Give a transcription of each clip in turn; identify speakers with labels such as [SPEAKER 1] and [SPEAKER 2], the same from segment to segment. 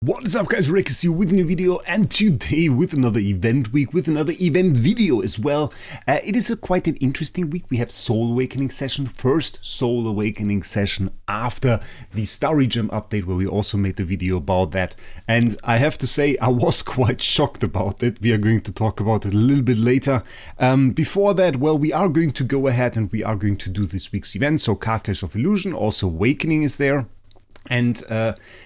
[SPEAKER 1] What is up guys, Wraec is here with a new video, and today with another event week, with another event video as well. It is quite an interesting week. We have Soul Awakening session, first Soul Awakening session after the Starry Gem update, where we also made the video about that. And I have to say, I was quite shocked about it. We are going to talk about it a little bit later. Before that, well, we are going to go ahead and we are going to do this week's event. So Card Clash of Illusion, also Awakening is there. And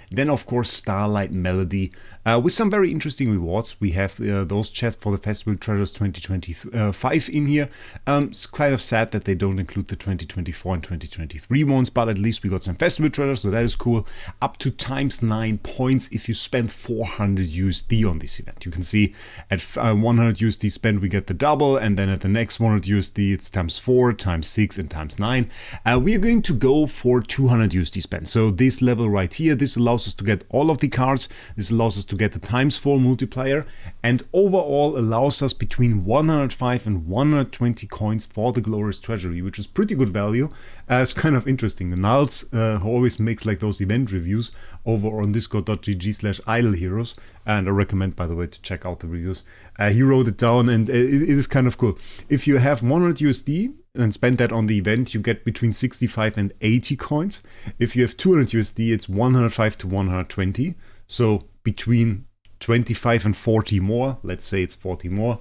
[SPEAKER 1] then, of course, Starlight Melody with some very interesting rewards. We have those chests for the Festival Treasures 2025 in here. It's kind of sad that they don't include the 2024 and 2023 ones, but at least we got some Festival Treasures, so that is cool. Up to ×9 points if you spend 400 USD on this event. You can see at 100 USD spent, we get the double, and then at the next 100 USD, it's ×4, ×6, and ×9. We are going to go for 200 USD spent. So this level right here, this allows us to get all of the cards, this allows us to get the ×4 multiplier, and overall allows us between 105 and 120 coins for the Glorious Treasury, which is pretty good value. It's kind of interesting. The Nals who always makes like those event reviews over on discord.gg/idleheroes, and I recommend, by the way, to check out the reviews. He wrote it down, and it is kind of cool. If you have 100 USD and spend that on the event, you get between 65 and 80 coins. If you have 200 USD, it's 105 to 120. So between 25 and 40 more, let's say it's 40 more.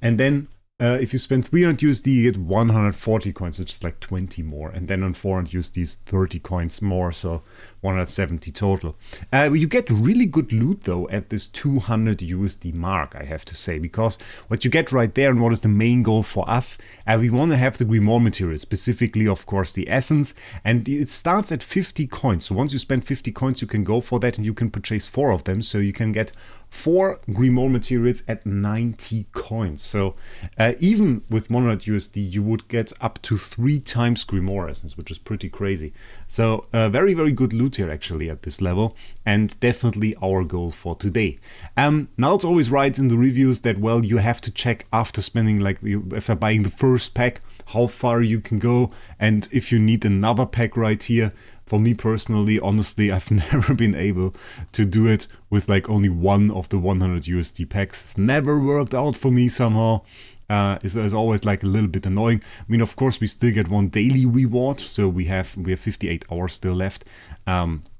[SPEAKER 1] And then if you spend 300 USD, you get 140 coins, which is like 20 more. And then on 400 USD is 30 coins more, so 170 total. You get really good loot though at this 200 USD mark, I have to say, because what you get right there, and what is the main goal for us, we want to have the Grimoire material, specifically of course the essence, and it starts at 50 coins. So once you spend 50 coins, you can go for that and you can purchase 4 of them, so you can get 4 Grimoire materials at 90 coins. So even with 100 USD, you would get up to 3 times Grimoire essence, which is pretty crazy. So very, very good loot here actually at this level, and definitely our goal for today. Niles always writes in the reviews that, well, you have to check after spending, like after buying the first pack, how far you can go, and if you need another pack right here. For me personally, honestly, I've never been able to do it with like only one of the 100 USD packs. It's never worked out for me somehow. It's always like a little bit annoying. I mean, of course, we still get one daily reward, so we have 58 hours still left.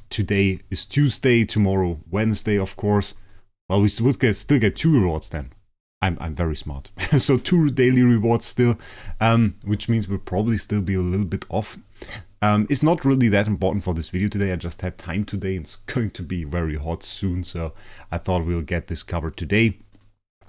[SPEAKER 1] Today is Tuesday, tomorrow Wednesday, of course. Well, we still get 2 rewards then. I'm very smart. So 2 daily rewards still, which means we'll probably still be a little bit off. It's not really that important for this video today. I just had time today. It's going to be very hot soon, so I thought we'll get this covered today.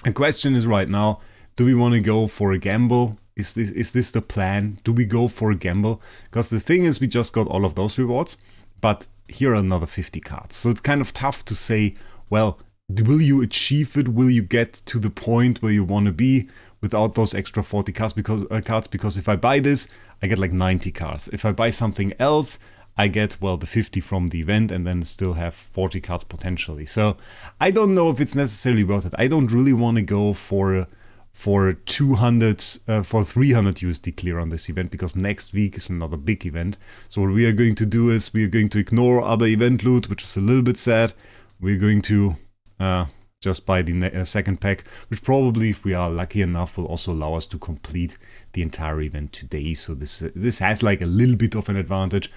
[SPEAKER 1] The question is right now, do we want to go for a gamble? Is this the plan? Do we go for a gamble? Because the thing is, we just got all of those rewards, but here are another 50 cards. So it's kind of tough to say, well, will you achieve it? Will you get to the point where you want to be without those extra 40 cards? Because if I buy this, I get like 90 cards. If I buy something else, I get, well, the 50 from the event and then still have 40 cards potentially. So I don't know if it's necessarily worth it. I don't really want to go for 300 USD clear on this event, because next week is another big event. So what we are going to do is we are going to ignore other event loot, which is a little bit sad. We're going to just buy the second pack, which probably, if we are lucky enough, will also allow us to complete the entire event today. So this has like a little bit of an advantage.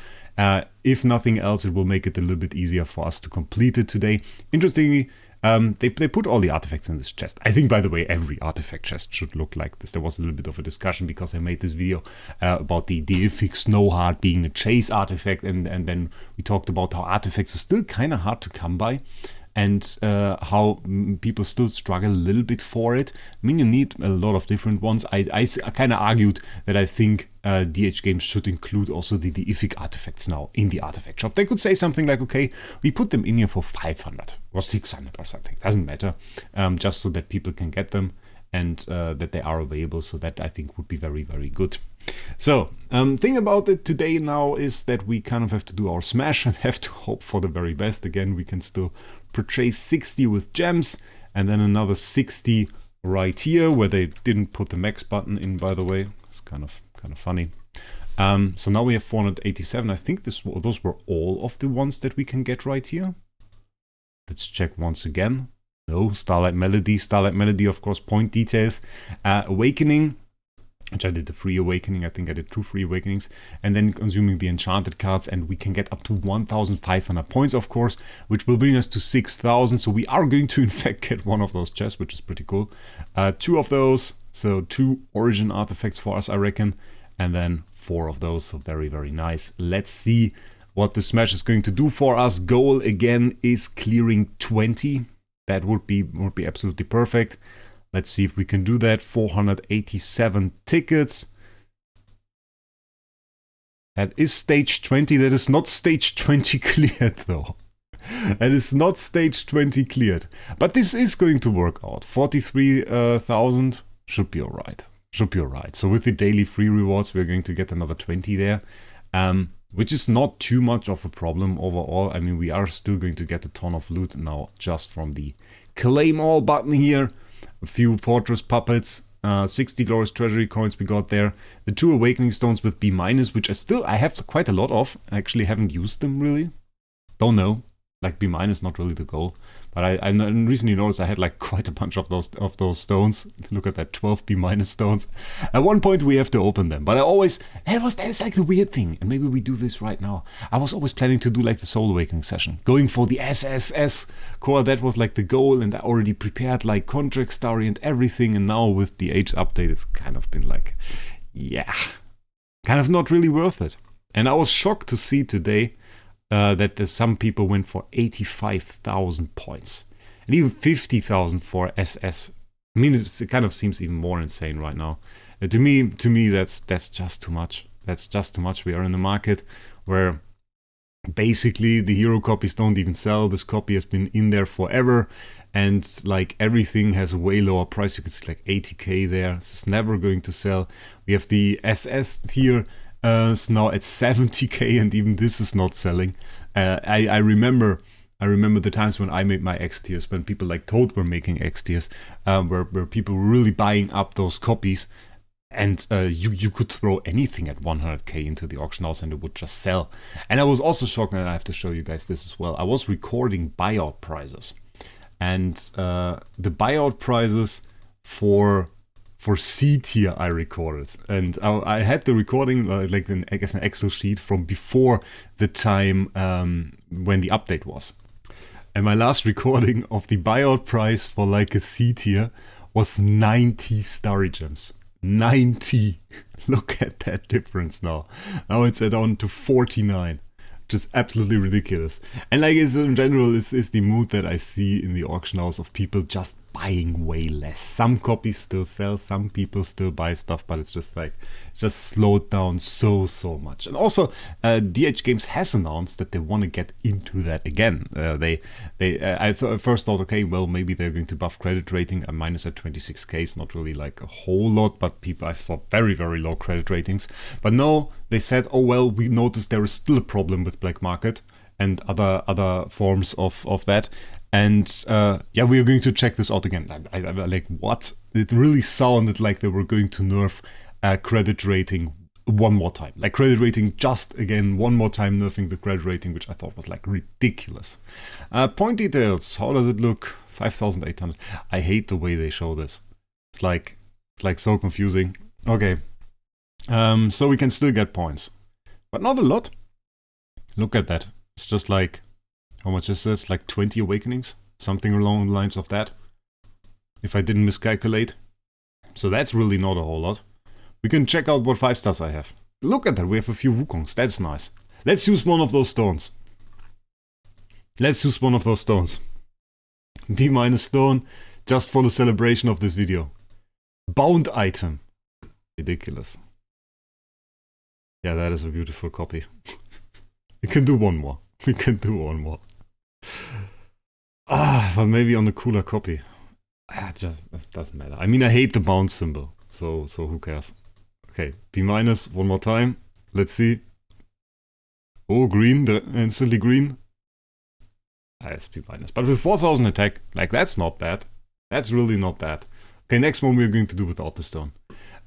[SPEAKER 1] If nothing else, it will make it a little bit easier for us to complete it today. Interestingly, they put all the artifacts in this chest. I think, by the way, every artifact chest should look like this. There was a little bit of a discussion because I made this video about the deific Snowheart being a chase artifact, and then we talked about how artifacts are still kind of hard to come by, and how people still struggle a little bit for it. I mean, you need a lot of different ones. I kind of argued that I think DH Games should include also the deific artifacts now in the artifact shop. They could say something like, okay, we put them in here for 500 or 600 or something. Doesn't matter, just so that people can get them and that they are available. So that, I think, would be very, very good. So, thing about it today now is that we kind of have to do our smash and have to hope for the very best. Again, we can still purchase 60 with gems, and then another 60 right here, where they didn't put the max button in, by the way. It's kind of funny. So now we have 487. I think those were all of the ones that we can get right here. Let's check once again. No, Starlight Melody, of course, point details. Awakening, which I did the free awakening. I think I did 2 free awakenings. And then consuming the enchanted cards, and we can get up to 1,500 points, of course, which will bring us to 6,000. So we are going to, in fact, get one of those chests, which is pretty cool. 2 of those, so 2 origin artifacts for us, I reckon. And then 4 of those, so very, very nice. Let's see what the Smash is going to do for us. Goal, again, is clearing 20. That would be absolutely perfect. Let's see if we can do that. 487 tickets. That is stage 20. That is not stage 20 cleared, though. That is not stage 20 cleared. But this is going to work out. 43,000 should be alright. Should be alright. So with the daily free rewards, we're going to get another 20 there. Which is not too much of a problem overall. I mean, we are still going to get a ton of loot now just from the claim all button here. A few fortress puppets, 60 glorious treasury coins we got there. The 2 awakening stones with B-, which I have quite a lot of. I actually haven't used them really. Don't know. Like B- not really the goal. But I recently noticed I had like quite a bunch of those stones. Look at that, 12 B- stones. At one point we have to open them, but that is like the weird thing. And maybe we do this right now. I was always planning to do like the Soul Awakening session, going for the SSS core. That was like the goal, and I already prepared like contract story and everything. And now with the age update, it's kind of been like, yeah, kind of not really worth it. And I was shocked to see today that some people went for 85,000 points and even 50,000 for SS. I mean, it kind of seems even more insane right now. To me, that's just too much. That's just too much. We are in a market where basically the hero copies don't even sell. This copy has been in there forever, and like everything has a way lower price. You can see like 80k there. It's never going to sell. We have the SS here. It's now at 70k, and even this is not selling. I remember the times when I made my X tiers, when people like Toad were making X tiers, where people were really buying up those copies, and you could throw anything at 100k into the auction house and it would just sell. And I was also shocked, and I have to show you guys this as well. I was recording buyout prices, and the buyout prices for C tier I recorded, and I had the recording like an Excel sheet from before the time when the update was. And my last recording of the buyout price for like a C tier was 90 starry gems. 90. Look at that difference now. Now it's down to 49. Just absolutely ridiculous. And like it's in general is the mood that I see in the auction house of people just buying way less. Some copies still sell, some people still buy stuff, but it's just like just slowed down so much. And also DH Games has announced that they want to get into that again. I first thought, okay, well, maybe they're going to buff credit rating. A minus at 26k is not really like a whole lot, but I saw very low credit ratings. But no, they said, oh well, we noticed there is still a problem with black market and other forms of that. And yeah, we are going to check this out again. I like, what? It really sounded like they were going to nerf credit rating one more time. Like credit rating just again, one more time nerfing the credit rating, which I thought was like ridiculous. Point details, how does it look? 5,800. I hate the way they show this. It's like so confusing. Okay, so we can still get points, but not a lot. Look at that. It's just like, how much is this? Like 20 awakenings? Something along the lines of that, if I didn't miscalculate. So that's really not a whole lot. We can check out what 5 stars I have. Look at that, we have a few Wukongs. That's nice. Let's use one of those stones. Let's use one of those stones. B- stone, just for the celebration of this video. Bound item. Ridiculous. Yeah, that is a beautiful copy. We can do one more. We can do one more. But maybe on a cooler copy. Just it doesn't matter. I mean, I hate the bound symbol, so who cares? Okay, B-, one more time. Let's see. Oh, green, instantly green. It's B-, but with 4,000 attack, like that's not bad. That's really not bad. Okay, next one we're going to do without the stone.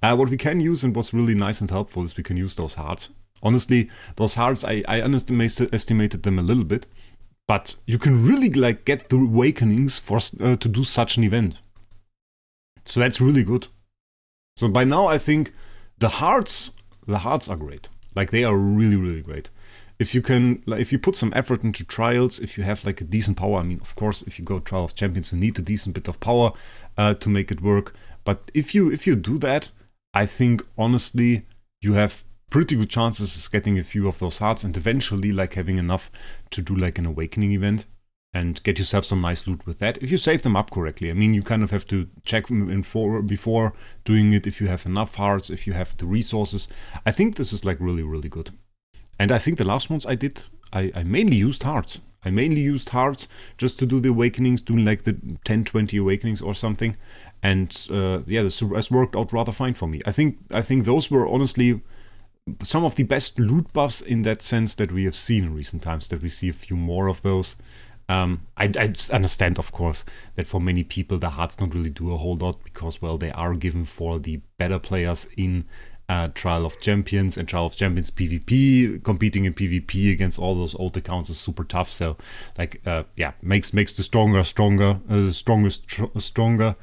[SPEAKER 1] What we can use and what's really nice and helpful is we can use those hearts. Honestly, those hearts, I underestimated them a little bit. But you can really like get the awakenings for to do such an event. So that's really good. So by now I think the hearts are great. Like they are really, really great. If you can, like, if you put some effort into trials, if you have like a decent power, I mean, of course, if you go Trial of Champions, you need a decent bit of power to make it work. But if you do that, I think honestly you have pretty good chances of getting a few of those hearts and eventually like having enough to do like an awakening event and get yourself some nice loot with that. If you save them up correctly, I mean, you kind of have to check them before doing it if you have enough hearts, if you have the resources. I think this is like really, really good. And I think the last ones I did, I mainly used hearts. I mainly used hearts just to do the awakenings, doing like the 10-20 awakenings or something. And yeah, this has worked out rather fine for me. I think those were honestly some of the best loot buffs in that sense that we have seen in recent times, that we see a few more of those. I understand, of course, that for many people the hearts don't really do a whole lot because, well, they are given for the better players in Trial of Champions, and Trial of Champions PvP. Competing in PvP against all those old accounts is super tough. So, like, yeah, makes the stronger, the strongest stronger.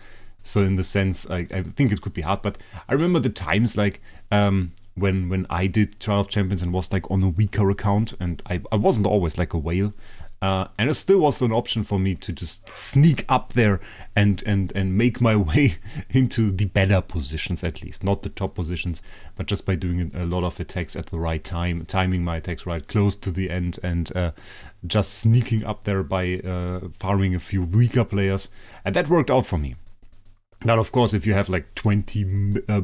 [SPEAKER 1] So in the sense, I think it could be hard. But I remember the times like when I did Trial of Champions and was like on a weaker account, and I wasn't always like a whale. And it still was an option for me to just sneak up there and make my way into the better positions, at least. Not the top positions, but just by doing a lot of attacks at the right time, timing my attacks right close to the end, and just sneaking up there by farming a few weaker players. And that worked out for me. Now, of course, if you have like 20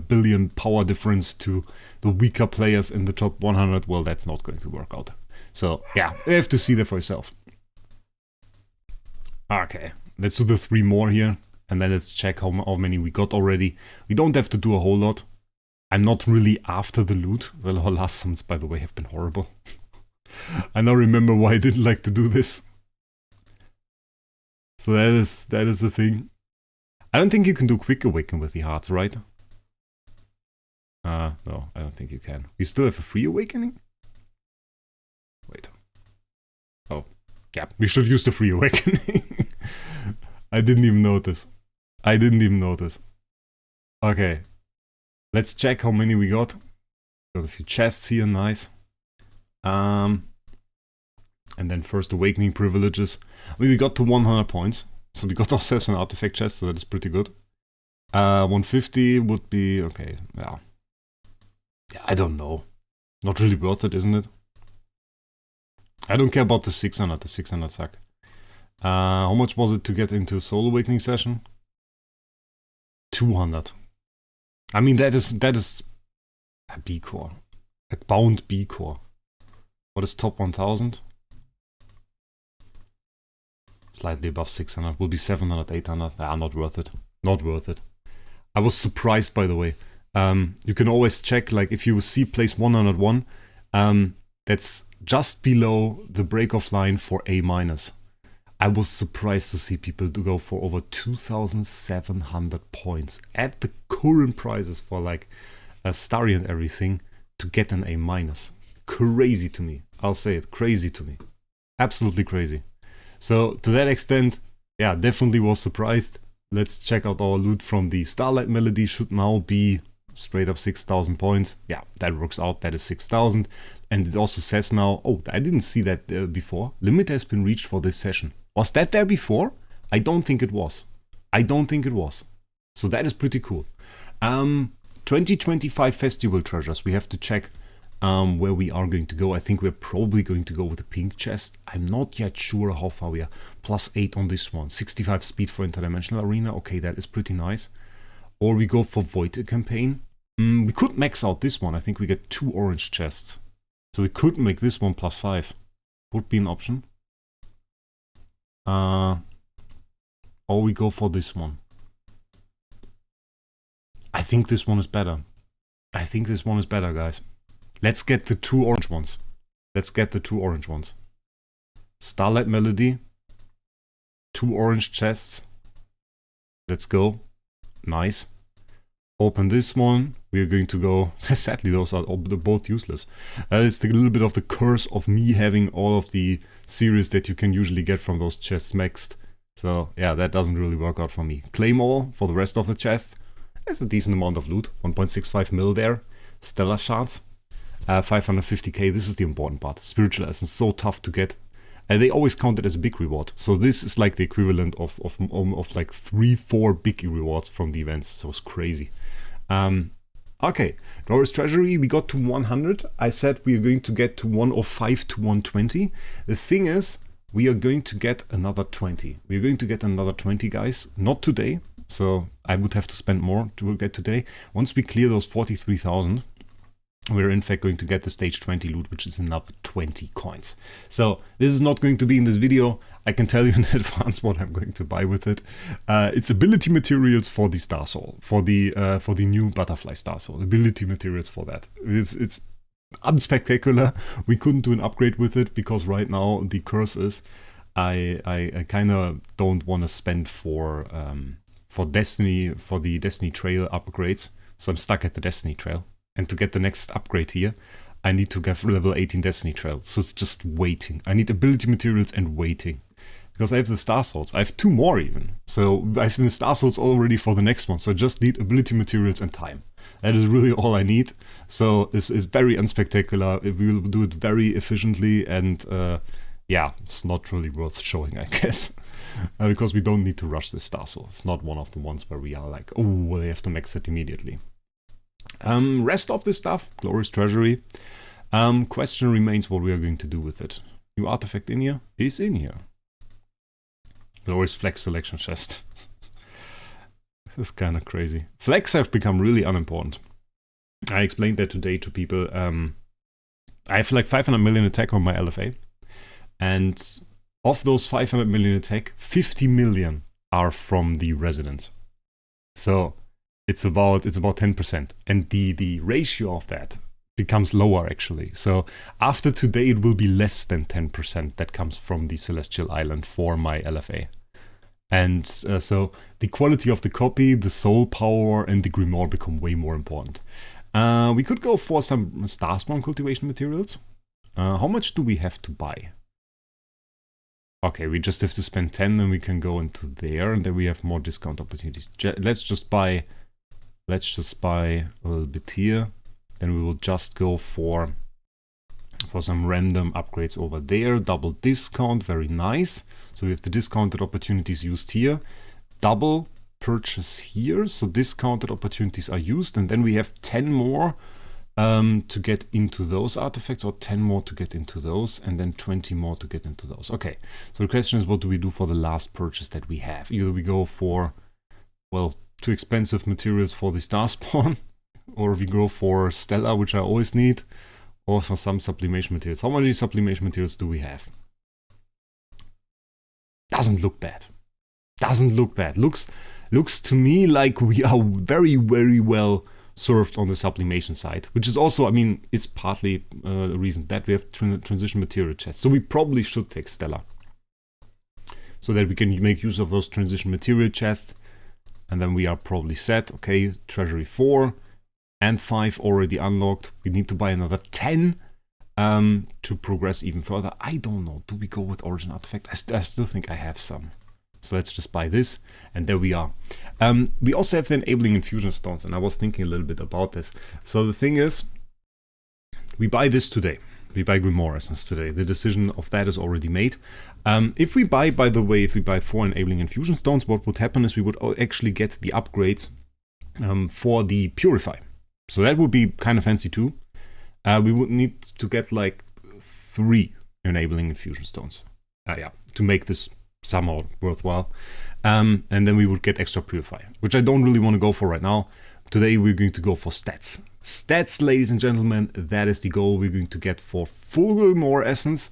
[SPEAKER 1] billion power difference to the weaker players in the top 100, well, that's not going to work out. So, yeah, you have to see that for yourself. Okay, let's do the 3 more here, and then let's check how many we got already. We don't have to do a whole lot. I'm not really after the loot. The last sums, by the way, have been horrible. I now remember why I didn't like to do this. So that is the thing. I don't think you can do Quick Awaken with the hearts, right? No, I don't think you can. You still have a free awakening? Wait. Oh, yeah, we should use the free awakening. I didn't even notice. Okay, let's check how many we got. Got a few chests here, nice. And then first awakening privileges. We got to 100 points. So we got ourselves an artifact chest, so that is pretty good. 150 would be, okay, yeah. Yeah, I don't know. Not really worth it, isn't it? I don't care about the 600, the 600 suck. How much was it to get into Soul Awakening session? 200. I mean, that is a B core. A bound B core. What is top 1000? Slightly above 600, will be 700, 800. Ah, not worth it. Not worth it. I was surprised, by the way. You can always check, like, if you see place 101, that's just below the break-off line for A-. I was surprised to see people go for over 2,700 points at the current prices for, like, a Starry and everything to get an A-. Crazy to me. I'll say it. Crazy to me. Absolutely crazy. So, to that extent, yeah, definitely was surprised. Let's check out our loot from the Starlight Melody. Should now be straight up 6,000 points. Yeah, that works out. That is 6,000. And it also says now, oh, I didn't see that before. Limit has been reached for this session. Was that there before? I don't think it was. So that is pretty cool. 2025 festival treasures. We have to check where we are going to go. I think we're probably going to go with a pink chest. I'm not yet sure how far we are. +8 on this one. 65 speed for interdimensional arena. Okay, that is pretty nice. Or we go for Void campaign. We could max out this one. I think we get 2 orange chests. So we could make this one +5. Would be an option. Or we go for this one. I think this one is better. Guys. Let's get the 2 orange ones. Starlight Melody. 2 orange chests. Let's go. Nice. Open this one. We are going to go... Sadly, those are both useless. It's a little bit of the curse of me having all of the series that you can usually get from those chests maxed. So yeah, that doesn't really work out for me. Claim all for the rest of the chests. There's a decent amount of loot. 1.65 mil there. Stellar shards. 550k. This is the important part. Spiritual essence, so tough to get. They always count it as a big reward. So this is like the equivalent of like 3-4 big rewards from the events. So it's crazy. Okay, Glorious Treasury, we got to 100. I said we are going to get to 105 to 120. The thing is, we are going to get another 20. We are going to get another 20, guys. Not today. So I would have to spend more to get today. Once we clear those 43,000, we're in fact going to get the stage 20 loot, which is another 20 coins. So this is not going to be in this video. I can tell you in advance what I'm going to buy with it. It's ability materials for the Star Soul, for the new Butterfly Star Soul. Ability materials for that. It's unspectacular. We couldn't do an upgrade with it because right now the curse is I kind of don't want to spend for Destiny, for the Destiny Trail upgrades. So I'm stuck at the Destiny Trail. And to get the next upgrade here, I need to get level 18 Destiny Trail. So it's just waiting. I need ability materials and waiting. Because I have the Star Souls. I have 2 more even. So I have the Star Souls already for the next one. So I just need ability materials and time. That is really all I need. So this is very unspectacular. We will do it very efficiently. And yeah, it's not really worth showing, I guess. Because we don't need to rush this Star Soul. It's not one of the ones where we are like, oh, they have to max it immediately. Rest of this stuff, Glorious Treasury. Question remains what we are going to do with it. New artifact in here? Is in here. Glorious Flex Selection Chest. This is kind of crazy. Flex have become really unimportant. I explained that today to people. I have like 500 million attack on my LFA. And of those 500 million attack, 50 million are from the residents. So it's about 10%. And the ratio of that becomes lower actually. So after today it will be less than 10% that comes from the Celestial Island for my LFA. And so the quality of the copy, the soul power and the Grimoire become way more important. We could go for some Starspawn cultivation materials. How much do we have to buy? Okay, we just have to spend 10 and we can go into there and then we have more discount opportunities. Let's just buy a little bit here. Then we will just go for some random upgrades over there. Double discount, very nice. So we have the discounted opportunities used here. Double purchase here. So discounted opportunities are used. And then we have 10 more to get into those artifacts, or 10 more to get into those, and then 20 more to get into those. Okay, so the question is, what do we do for the last purchase that we have? Either we go for, well, too expensive materials for the Starspawn, or we go for Stellar, which I always need, or for some sublimation materials. How many sublimation materials do we have? Doesn't look bad. Doesn't look bad. Looks to me like we are very, very well served on the sublimation side, which is also, I mean, it's partly the reason that we have transition material chests. So we probably should take Stellar, so that we can make use of those transition material chests, and then we are probably set. Okay, Treasury 4 and 5 already unlocked. We need to buy another 10 to progress even further. I don't know. Do we go with Origin Artifact? I still think I have some. So let's just buy this, and there we are. We also have the Enabling Infusion Stones, and I was thinking a little bit about this. So the thing is, we buy this today. We buy Grimoire Essence today. The decision of that is already made. If we buy, by the way, if we buy 4 Enabling Infusion Stones, what would happen is we would actually get the upgrades for the Purify. So that would be kind of fancy too. We would need to get like 3 Enabling Infusion Stones. Yeah, to make this somehow worthwhile. And then we would get extra Purify, which I don't really want to go for right now. Today we're going to go for stats. Stats, ladies and gentlemen, that is the goal we're going to get for full Grimoire Essence,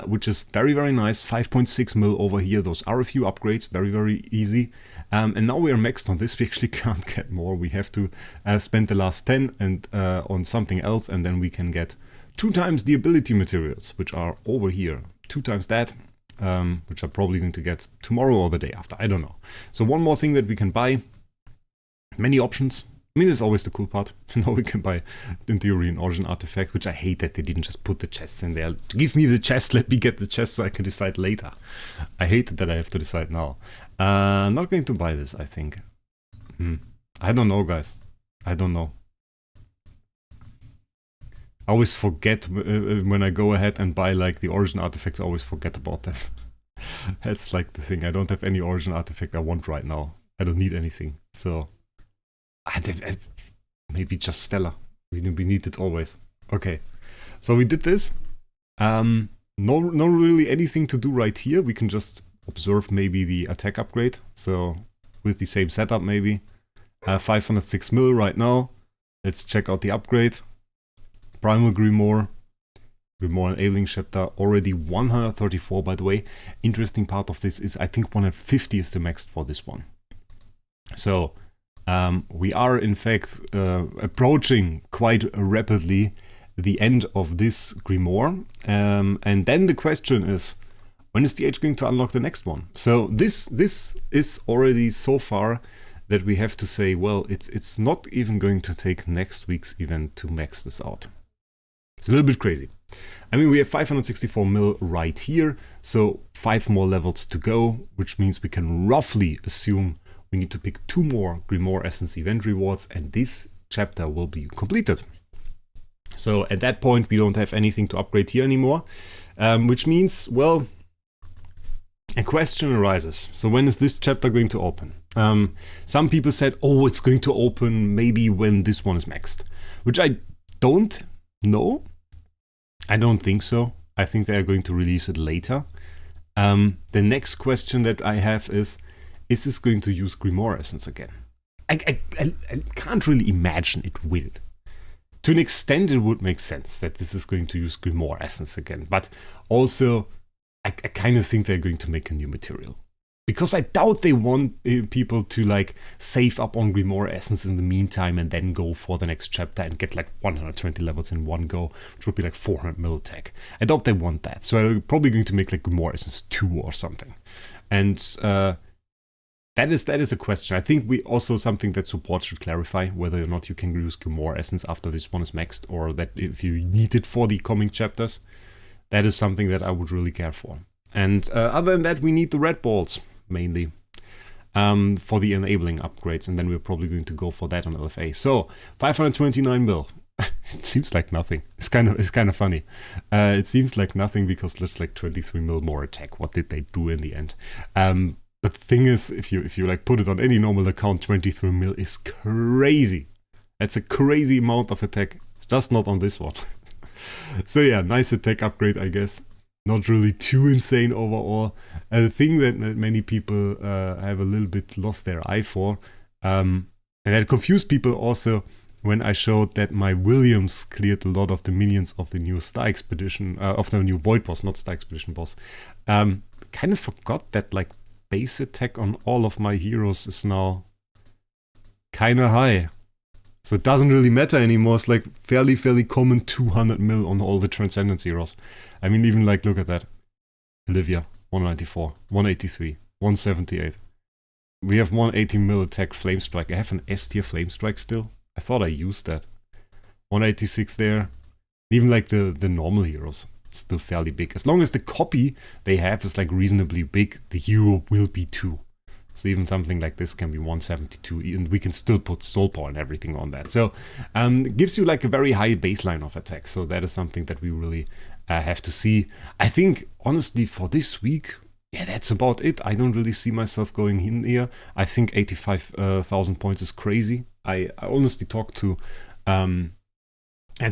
[SPEAKER 1] which is very, very nice. 5.6 mil over here. Those are a few upgrades, very, very easy. And now we are maxed on this. We actually can't get more. We have to spend the last 10 and on something else, and then we can get 2 times the ability materials, which are over here. 2 times that. Which I'm probably going to get tomorrow or the day after, I don't know. So one more thing that we can buy, many options. I mean, it's always the cool part. Now we can buy, in theory, an Origin artifact, which I hate that they didn't just put the chests in there. Give me the chest, let me get the chest so I can decide later. I hate that I have to decide now. Not going to buy this, I think. I don't know, guys. I don't know. I always forget when I go ahead and buy like the Origin artifacts, I always forget about them. That's like the thing. I don't have any Origin artifact I want right now. I don't need anything. So, maybe just Stellar. We need it always. Okay. So we did this. No really anything to do right here. We can just observe maybe the attack upgrade. So with the same setup maybe. 506 mil right now. Let's check out the upgrade. Primal Grimoire. Grimoire enabling chapter. Already 134 by the way. Interesting part of this is I think 150 is the max for this one. So we are in fact approaching quite rapidly the end of this Grimoire. And then the question is, when is the age going to unlock the next one? So this is already so far that we have to say, well, it's not even going to take next week's event to max this out. It's a little bit crazy. I mean, we have 564 mil right here, so 5 more levels to go, which means we can roughly assume we need to pick 2 more Grimoire Essence event rewards, and this chapter will be completed. So at that point, we don't have anything to upgrade here anymore, which means, well, a question arises. So when is this chapter going to open? Some people said, oh, it's going to open maybe when this one is maxed, which I don't know. I don't think so. I think they are going to release it later. The next question that I have is this going to use Grimoire Essence again? I can't really imagine it will. To an extent, it would make sense that this is going to use Grimoire Essence again, but also I kind of think they're going to make a new material. Because I doubt they want people to like save up on Grimoire Essence in the meantime and then go for the next chapter and get like 120 levels in one go, which would be like 400 mil attack. I doubt they want that. So they're probably going to make like Grimoire Essence 2 or something. And that is a question. I think we also something that support should clarify whether or not you can use Grimoire Essence after this one is maxed, or that if you need it for the coming chapters. That is something that I would really care for. And other than that, we need the red balls mainly for the enabling upgrades, and then we're probably going to go for that on LFA. So 529 mil. It seems like nothing. It's kind of funny. It seems like nothing because there's like 23 mil more attack. What did they do in the end? But the thing is, if you like put it on any normal account, 23 mil is crazy. That's a crazy amount of attack. Just not on this one. So yeah, nice attack upgrade, I guess. Not really too insane overall. The thing that many people have a little bit lost their eye for, and that confused people also when I showed that my Williams cleared a lot of the minions of the new Star Expedition, of the new Void boss, not Star Expedition boss. Kind of forgot that like base attack on all of my heroes is now kind of high. So it doesn't really matter anymore. It's like fairly common 200 mil on all the Transcendence heroes. I mean, even like, look at that. Olivia, 194, 183, 178. We have 180 mil attack Flame Strike. I have an S tier Flame Strike still. I thought I used that. 186 there. Even like the normal heroes, still fairly big. As long as the copy they have is like reasonably big, the hero will be 2. So even something like this can be 172, and we can still put soul power and everything on that. So it gives you like a very high baseline of attack. So that is something that we really have to see. I think, honestly, for this week, yeah, that's about it. I don't really see myself going in here. I think 85,000 points is crazy. I honestly talked to... and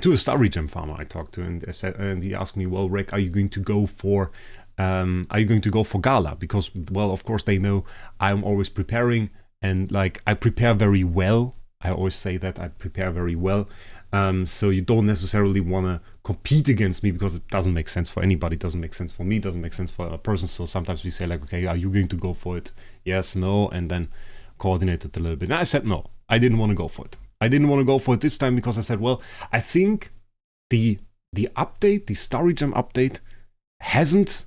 [SPEAKER 1] to a Star Regen farmer I talked to, and he asked me, well, Wraec, are you going to go for Gala? Because, well, of course they know I'm always preparing, and like I prepare very well. I always say that I prepare very well. So you don't necessarily want to compete against me because it doesn't make sense for anybody. It doesn't make sense for me. It doesn't make sense for a person. So sometimes we say like, okay, are you going to go for it? Yes, no, and then coordinate it a little bit. And I said no. I didn't want to go for it. I didn't want to go for it this time because I said, well, I think the update, the Starry Gem update, hasn't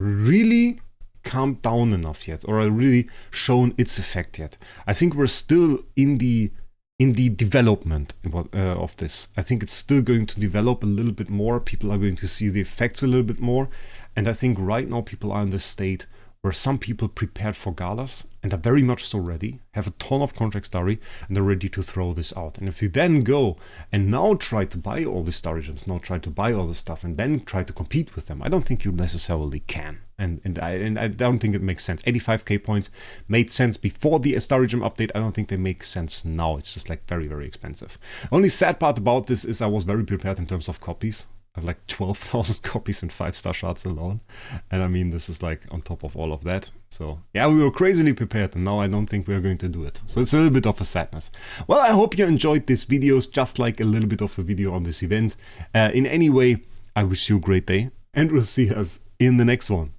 [SPEAKER 1] really calmed down enough yet, or really shown its effect yet. I think we're still in the in the development of this. I think it's still going to develop a little bit more. People are going to see the effects a little bit more. And I think right now people are in this state where some people prepared for galas and are very much so ready, have a ton of contract starry, and they're ready to throw this out. And if you then go and now try to buy all the starry gems, now try to buy all the stuff, and then try to compete with them, I don't think you necessarily can. And I don't think it makes sense. 85k points made sense before the starry gem update. I don't think they make sense now. It's just like very, very expensive. Only sad part about this is I was very prepared in terms of copies. I have like 12,000 copies in 5-star shards alone. And I mean, this is like on top of all of that. So yeah, we were crazily prepared and now I don't think we're going to do it. So it's a little bit of a sadness. Well, I hope you enjoyed this video, just like a little bit of a video on this event. In any way, I wish you a great day and we'll see us in the next one.